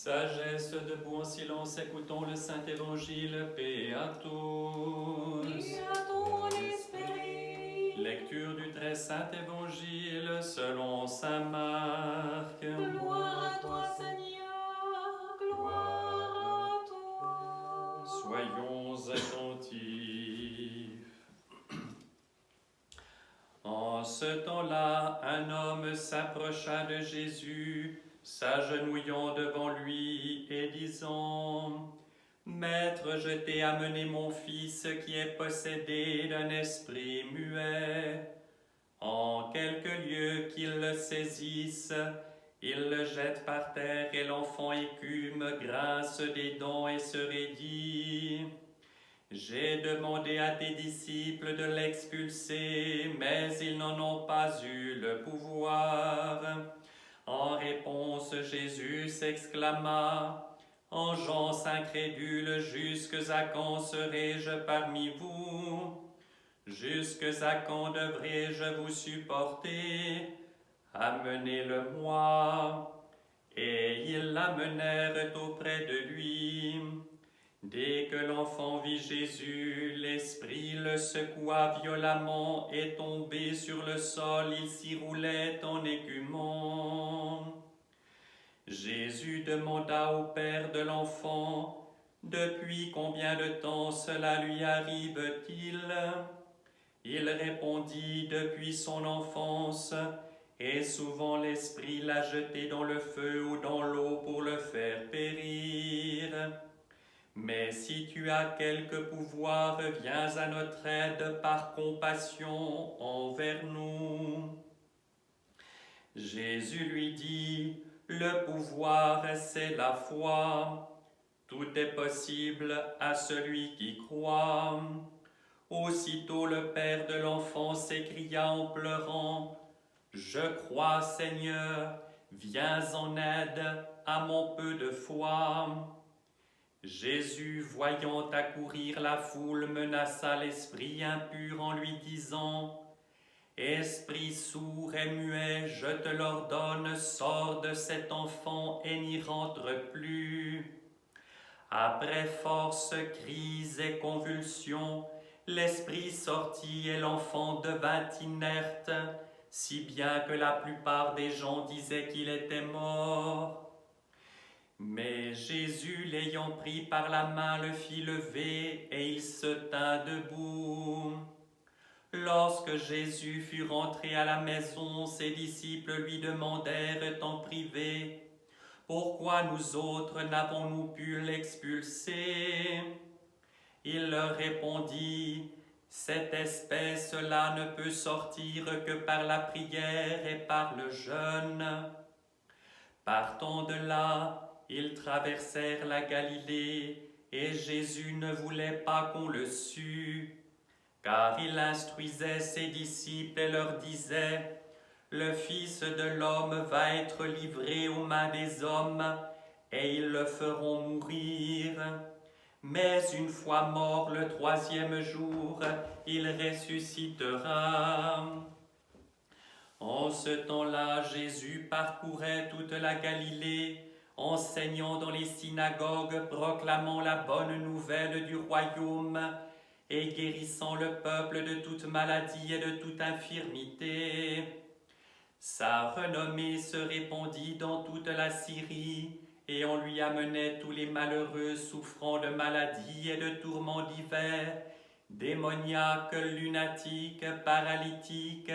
Sagesse debout en silence, écoutons le Saint-Évangile, paix à tous. Et à ton esprit. Lecture du très Saint-Évangile selon saint Marc. Gloire à toi, Seigneur, gloire à toi. Soyons attentifs. En ce temps-là, un homme s'approcha de Jésus, s'agenouillant devant lui et disant: Maître, je t'ai amené mon fils qui est possédé d'un esprit muet. En quelque lieu qu'il le saisisse, il le jette par terre et l'enfant écume, grince des dents et se raidit. J'ai demandé à tes disciples de l'expulser, mais ils n'en ont pas eu le pouvoir. En réponse, Jésus s'exclama: Engeance incrédule, jusques à quand serai-je parmi vous? Jusques à quand devrai-je vous supporter? Amenez-le-moi. Et ils l'amenèrent auprès de lui. Dès que l'enfant vit Jésus, l'esprit le secoua violemment et tombé sur le sol, il s'y roulait en écumant. Jésus demanda au père de l'enfant: Depuis combien de temps cela lui arrive-t-il? Il répondit: Depuis son enfance, et souvent l'esprit l'a jeté dans le feu ou dans l'eau pour le faire périr. Mais si tu as quelque pouvoir, viens à notre aide par compassion envers nous. Jésus lui dit: Le pouvoir, c'est la foi. Tout est possible à celui qui croit. Aussitôt le père de l'enfant s'écria en pleurant: Je crois, Seigneur, viens en aide à mon peu de foi. Jésus, voyant accourir la foule, menaça l'esprit impur en lui disant: Esprit sourd et muet, je te l'ordonne, sors de cet enfant et n'y rentre plus. Après force, cris et convulsions, l'esprit sortit et l'enfant devint inerte, si bien que la plupart des gens disaient qu'il était mort. Mais Jésus, l'ayant pris par la main, le fit lever et il se tint debout. Lorsque Jésus fut rentré à la maison, ses disciples lui demandèrent en privé: Pourquoi nous autres n'avons-nous pu l'expulser? Il leur répondit: Cette espèce-là ne peut sortir que par la prière et par le jeûne. Partant de là, ils traversèrent la Galilée, et Jésus ne voulait pas qu'on le sût, car il instruisait ses disciples et leur disait: Le Fils de l'homme va être livré aux mains des hommes, et ils le feront mourir. Mais une fois mort le troisième jour, il ressuscitera. En ce temps-là, Jésus parcourait toute la Galilée, enseignant dans les synagogues, proclamant la bonne nouvelle du royaume et guérissant le peuple de toute maladie et de toute infirmité. Sa renommée se répandit dans toute la Syrie, et on lui amenait tous les malheureux souffrant de maladies et de tourments divers, démoniaques, lunatiques, paralytiques,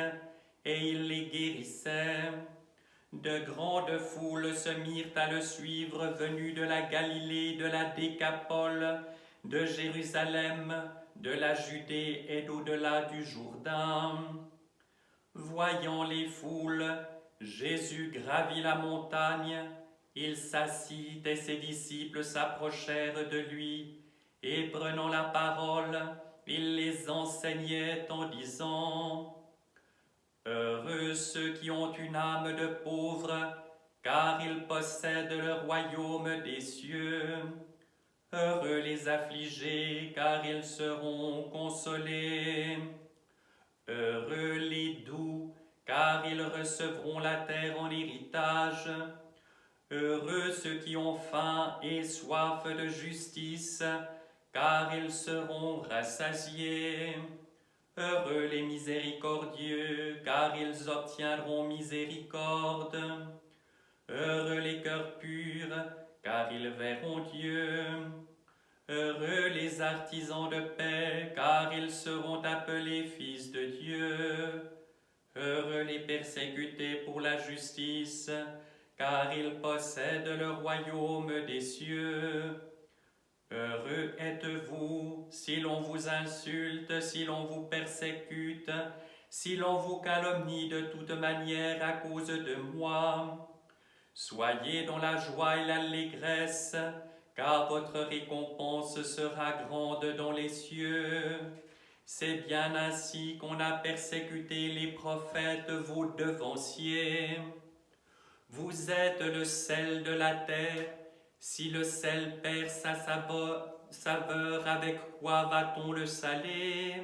et il les guérissait. De grandes foules se mirent à le suivre, venus de la Galilée, de la Décapole, de Jérusalem, de la Judée et d'au-delà du Jourdain. Voyant les foules, Jésus gravit la montagne, il s'assit et ses disciples s'approchèrent de lui, et prenant la parole, il les enseignait en disant: Heureux ceux qui ont une âme de pauvre, car ils possèdent le royaume des cieux. Heureux les affligés, car ils seront consolés. Heureux les doux, car ils recevront la terre en héritage. Heureux ceux qui ont faim et soif de justice, car ils seront rassasiés. Heureux les miséricordieux, car ils obtiendront miséricorde. Heureux les cœurs purs, car ils verront Dieu. Heureux les artisans de paix, car ils seront appelés fils de Dieu. Heureux les persécutés pour la justice, car ils possèdent le royaume des cieux. Heureux êtes-vous si l'on vous insulte, si l'on vous persécute, si l'on vous calomnie de toute manière à cause de moi. Soyez dans la joie et l'allégresse, car votre récompense sera grande dans les cieux. C'est bien ainsi qu'on a persécuté les prophètes, vos devanciers. Vous êtes le sel de la terre. Si le sel perd sa saveur, avec quoi va-t-on le saler?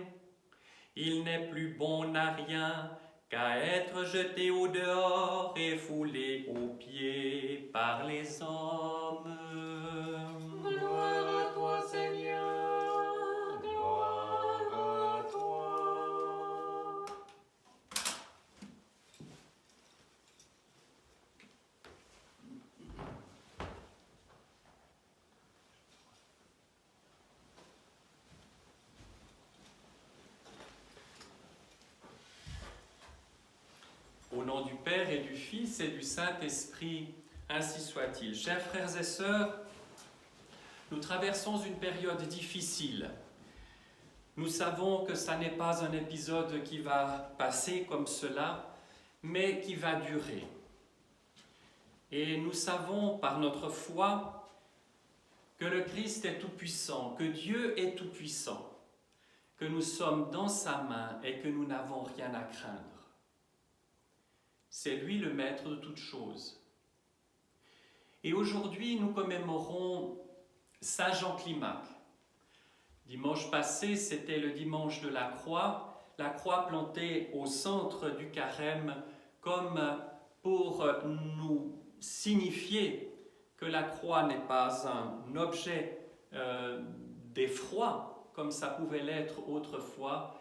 Il n'est plus bon à rien qu'à être jeté au dehors et foulé aux pieds par les hommes. Gloire à toi, Seigneur, gloire à toi. Au nom du Père et du Fils et du Saint-Esprit, ainsi soit-il. Chers frères et sœurs, nous traversons une période difficile. Nous savons que ça n'est pas un épisode qui va passer comme cela, mais qui va durer. Et nous savons par notre foi que le Christ est tout-puissant, que Dieu est tout-puissant, que nous sommes dans sa main et que nous n'avons rien à craindre. C'est lui le maître de toutes choses. Et aujourd'hui, nous commémorons Saint Jean Climac. Dimanche passé, c'était le dimanche de la croix plantée au centre du carême comme pour nous signifier que la croix n'est pas un objet d'effroi, comme ça pouvait l'être autrefois,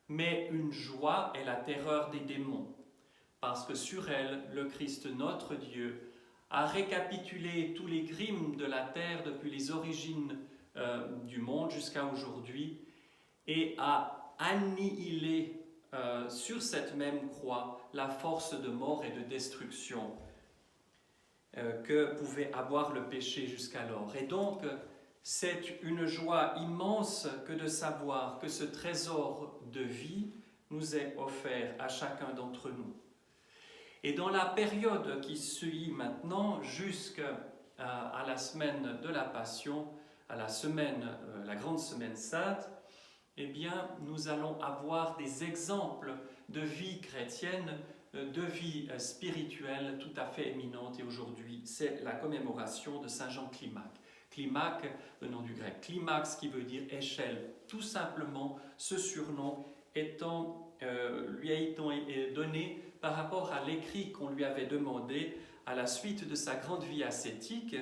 mais une joie et la terreur des démons. Parce que sur elle, le Christ notre Dieu a récapitulé tous les crimes de la terre depuis les origines du monde jusqu'à aujourd'hui et a annihilé sur cette même croix la force de mort et de destruction que pouvait avoir le péché jusqu'alors. Et donc, c'est une joie immense que de savoir que ce trésor de vie nous est offert à chacun d'entre nous. Et dans la période qui suit maintenant, jusqu'à la semaine de la Passion, à la grande semaine sainte, eh bien, nous allons avoir des exemples de vie chrétienne, de vie spirituelle tout à fait éminente. Et aujourd'hui, c'est la commémoration de Saint Jean Climac. Climac, le nom du grec, climax qui veut dire échelle. Tout simplement, ce surnom lui a été donné par rapport à l'écrit qu'on lui avait demandé à la suite de sa grande vie ascétique,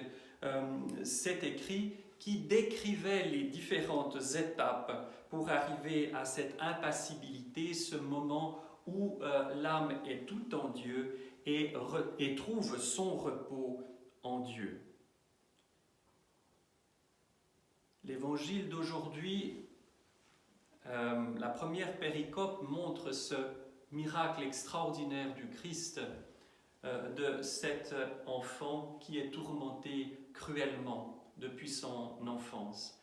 cet écrit qui décrivait les différentes étapes pour arriver à cette impassibilité, ce moment où l'âme est tout en Dieu et trouve son repos en Dieu. L'évangile d'aujourd'hui, la première péricope montre ce miracle extraordinaire du Christ, de cet enfant qui est tourmenté cruellement depuis son enfance.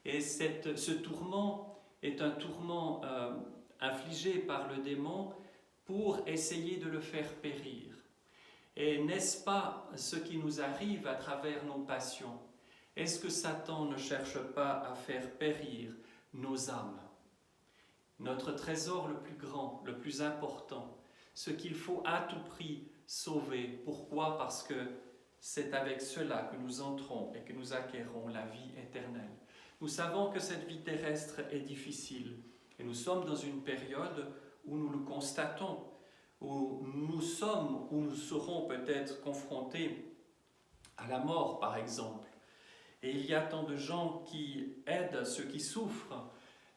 Et ce tourment est un tourment infligé par le démon pour essayer de le faire périr. Et n'est-ce pas ce qui nous arrive à travers nos passions? Est-ce que Satan ne cherche pas à faire périr nos âmes? Notre trésor le plus grand, le plus important, ce qu'il faut à tout prix sauver. Pourquoi? Parce que c'est avec cela que nous entrons et que nous acquérons la vie éternelle. Nous savons que cette vie terrestre est difficile et nous sommes dans une période où nous le constatons, où nous serons peut-être confrontés à la mort, par exemple. Et il y a tant de gens qui aident ceux qui souffrent.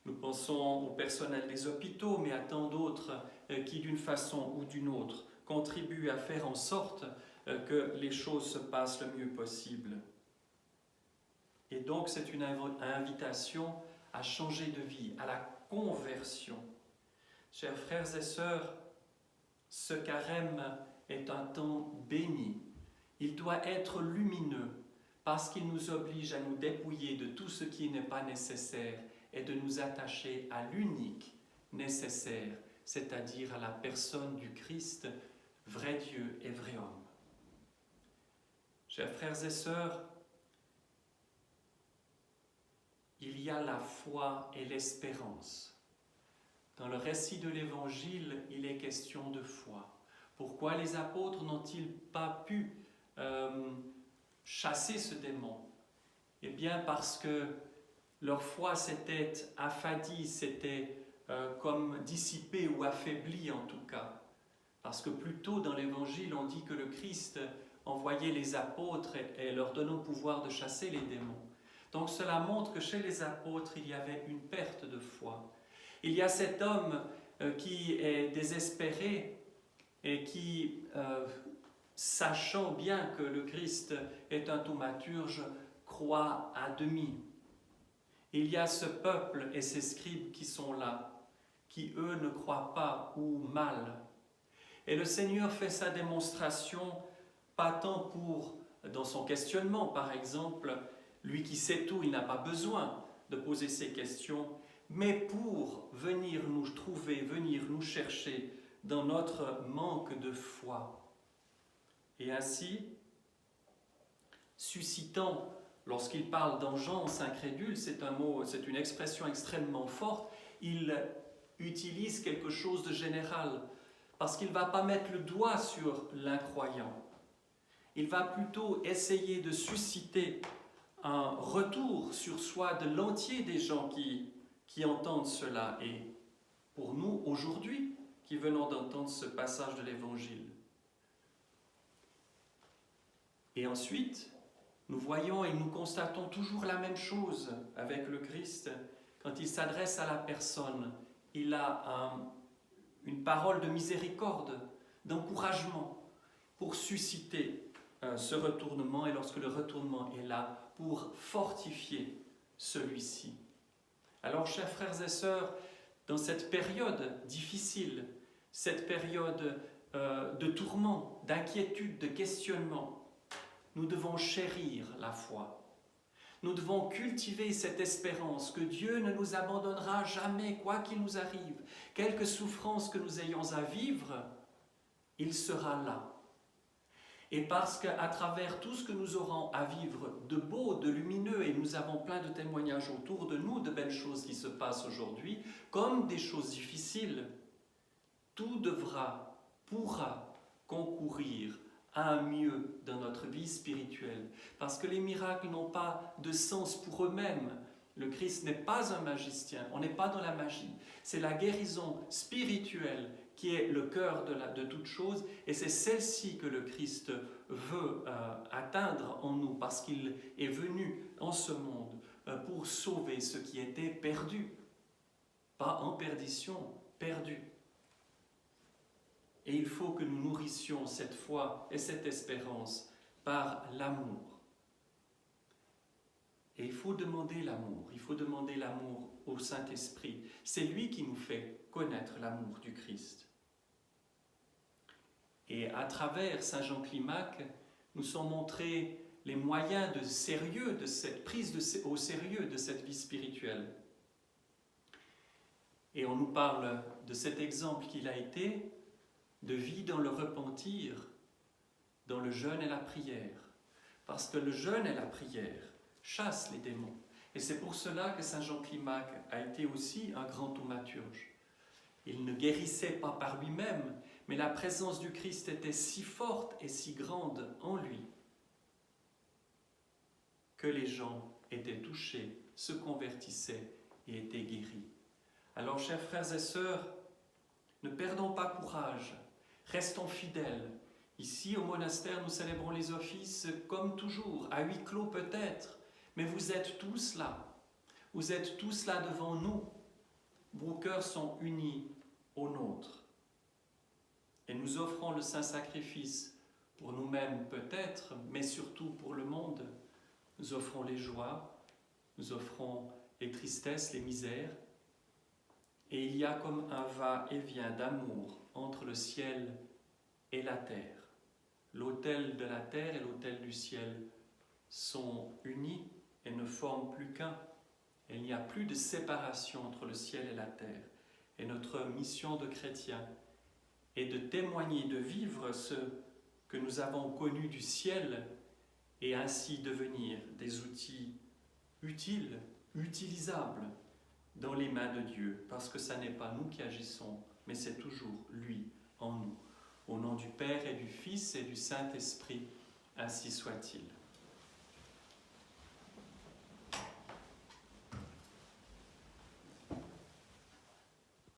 Nous pensons au personnel des hôpitaux, mais à tant d'autres qui, d'une façon ou d'une autre, contribuent à faire en sorte que les choses se passent le mieux possible. Et donc, c'est une invitation à changer de vie, à la conversion. Chers frères et sœurs, ce carême est un temps béni. Il doit être lumineux parce qu'il nous oblige à nous dépouiller de tout ce qui n'est pas nécessaire et de nous attacher à l'unique nécessaire, c'est-à-dire à la personne du Christ, vrai Dieu et vrai homme. Chers frères et sœurs, il y a la foi et l'espérance. Dans le récit de l'Évangile, il est question de foi. Pourquoi les apôtres n'ont-ils pas pu chasser ce démon? Eh bien parce que leur foi s'était affadie, s'était comme dissipée ou affaiblie en tout cas. Parce que plus tôt dans l'Évangile, on dit que le Christ envoyait les apôtres et leur donnait le pouvoir de chasser les démons. Donc cela montre que chez les apôtres, il y avait une perte de foi. Il y a cet homme qui est désespéré et qui, sachant bien que le Christ est un thaumaturge, croit à demi. Il y a ce peuple et ces scribes qui sont là, qui eux ne croient pas ou mal. Et le Seigneur fait sa démonstration, pas tant pour, dans son questionnement par exemple, lui qui sait tout, il n'a pas besoin de poser ces questions, mais pour venir nous trouver, venir nous chercher dans notre manque de foi. Et ainsi, suscitant, lorsqu'il parle d'engeance incrédule, c'est un mot, c'est une expression extrêmement forte, il utilise quelque chose de général, parce qu'il ne va pas mettre le doigt sur l'incroyant. Il va plutôt essayer de susciter un retour sur soi de l'entier des gens qui entendent cela. Et pour nous, aujourd'hui, qui venons d'entendre ce passage de l'Évangile. Et ensuite, nous voyons et nous constatons toujours la même chose avec le Christ. Quand il s'adresse à la personne, il a une parole de miséricorde, d'encouragement pour susciter ce retournement et lorsque le retournement est là, pour fortifier celui-ci. Alors, chers frères et sœurs, dans cette période difficile, cette période de tourment, d'inquiétude, de questionnement, nous devons chérir la foi. Nous devons cultiver cette espérance que Dieu ne nous abandonnera jamais, quoi qu'il nous arrive. Quelque souffrance que nous ayons à vivre, il sera là. Et parce qu'à travers tout ce que nous aurons à vivre de beau, de lumineux, et nous avons plein de témoignages autour de nous, de belles choses qui se passent aujourd'hui, comme des choses difficiles, tout pourra concourir à un mieux dans notre vie spirituelle. Parce que les miracles n'ont pas de sens pour eux-mêmes. Le Christ n'est pas un magicien, on n'est pas dans la magie. C'est la guérison spirituelle qui est le cœur de toute chose, et c'est celle-ci que le Christ veut atteindre en nous, parce qu'il est venu en ce monde pour sauver ce qui était perdu. Pas en perdition, perdu. Et il faut que nous nourrissions cette foi et cette espérance par l'amour. Et il faut demander l'amour au Saint-Esprit. C'est lui qui nous fait connaître l'amour du Christ. Et à travers Saint Jean Climac, nous sont montrés les moyens de sérieux, de cette prise au sérieux de cette vie spirituelle. Et on nous parle de cet exemple qu'il a été, de vie dans le repentir, dans le jeûne et la prière. Parce que le jeûne et la prière chassent les démons. Et c'est pour cela que Saint Jean Climac a été aussi un grand thaumaturge. Il ne guérissait pas par lui-même, mais la présence du Christ était si forte et si grande en lui que les gens étaient touchés, se convertissaient et étaient guéris. Alors, chers frères et sœurs, ne perdons pas courage, restons fidèles. Ici, au monastère, nous célébrons les offices comme toujours, à huis clos peut-être, mais vous êtes tous là. Vous êtes tous là devant nous. Vos cœurs sont unis aux nôtres. Et nous offrons le saint sacrifice pour nous-mêmes peut-être, mais surtout pour le monde. Nous offrons les joies, nous offrons les tristesses, les misères. Et il y a comme un va-et-vient d'amour entre le ciel et la terre. L'autel de la terre et l'autel du ciel sont unis et ne forment plus qu'un. Il n'y a plus de séparation entre le ciel et la terre. Et notre mission de chrétien est de témoigner, de vivre ce que nous avons connu du ciel et ainsi devenir des outils utiles, utilisables dans les mains de Dieu, parce que ce n'est pas nous qui agissons, mais c'est toujours lui en nous. Au nom du Père et du Fils et du Saint-Esprit, ainsi soit-il.